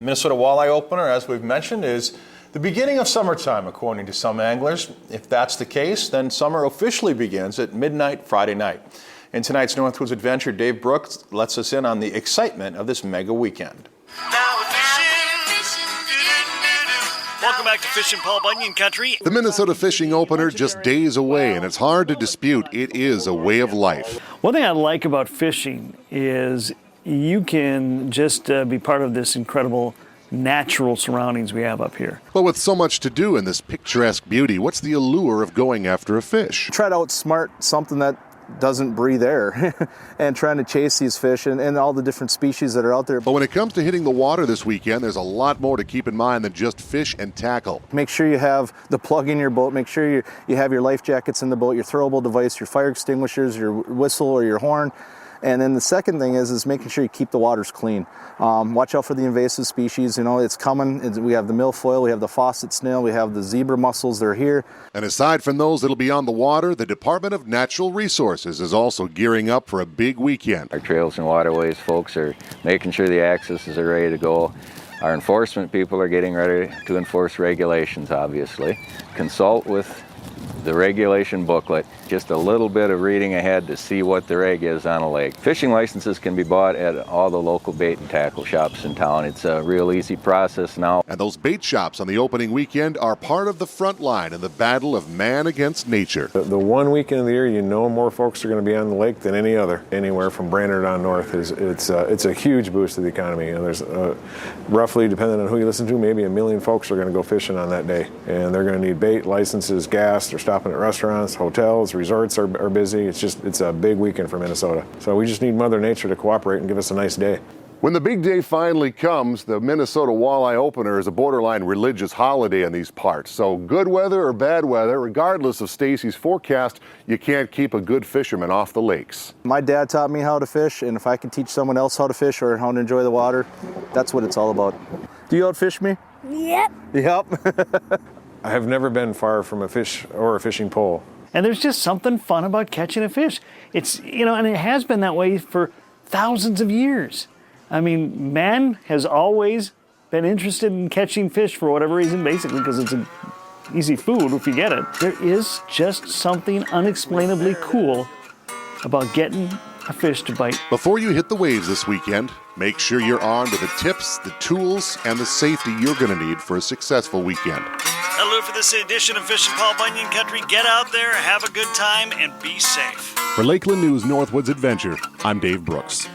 Minnesota walleye opener, as we've mentioned, is the beginning of summertime, according to some anglers. If that's the case, then summer officially begins at midnight Friday night. In tonight's Northwoods Adventure, Dave Brooks lets us in on the excitement of this mega weekend. Welcome back to Fishing Paul Bunyan Country. The Minnesota fishing opener just days away, and it's hard to dispute it is a way of life. One thing I like about fishing is you can just be part of this incredible natural surroundings we have up here. But with so much to do in this picturesque beauty, what's the allure of going after a fish? Try to outsmart something that doesn't breathe air and trying to chase these fish and all the different species that are out there. But when it comes to hitting the water this weekend, there's a lot more to keep in mind than just fish and tackle. Make sure you have the plug in your boat. Make sure you have your life jackets in the boat, your throwable device, your fire extinguishers, your whistle or your horn. And then the second thing is making sure you keep the waters clean. Watch out for the invasive species. You know, it's coming. We have the milfoil, we have the faucet snail, we have the zebra mussels. They're here. And aside from those that'll be on the water, the Department of Natural Resources is also gearing up for a big weekend. Our trails and waterways folks are making sure the accesses are ready to go. Our enforcement people are getting ready to enforce regulations, obviously. Consult with the regulation booklet, just a little bit of reading ahead to see what the reg is on a lake. Fishing licenses can be bought at all the local bait and tackle shops in town. It's a real easy process now. And those bait shops on the opening weekend are part of the front line in the battle of man against nature. The one weekend of the year you know more folks are going to be on the lake than any other. Anywhere from Brainerd on north, it's a huge boost to the economy. You know, there's roughly, depending on who you listen to, maybe 1 million folks are going to go fishing on that day. And they're going to need bait, licenses, gas. They're stopping at restaurants, hotels, resorts are busy. It's a big weekend for Minnesota. So we just need Mother Nature to cooperate and give us a nice day. When the big day finally comes, the Minnesota Walleye Opener is a borderline religious holiday in these parts. So good weather or bad weather, regardless of Stacy's forecast, you can't keep a good fisherman off the lakes. My dad taught me how to fish, and if I can teach someone else how to fish or how to enjoy the water, that's what it's all about. Do you outfish me? Yep. Yep. I have never been far from a fish or a fishing pole. And there's just something fun about catching a fish. It's, you know, and it has been that way for thousands of years. I mean, man has always been interested in catching fish for whatever reason, basically because it's an easy food if you get it. There is just something unexplainably cool about getting a fish to bite. Before you hit the waves this weekend, make sure you're armed with the tips, the tools, and the safety you're going to need for a successful weekend. That'll do it for this edition of Fishing Paul Bunyan Country. Get out there, have a good time, and be safe. For Lakeland News Northwoods Adventure, I'm Dave Brooks.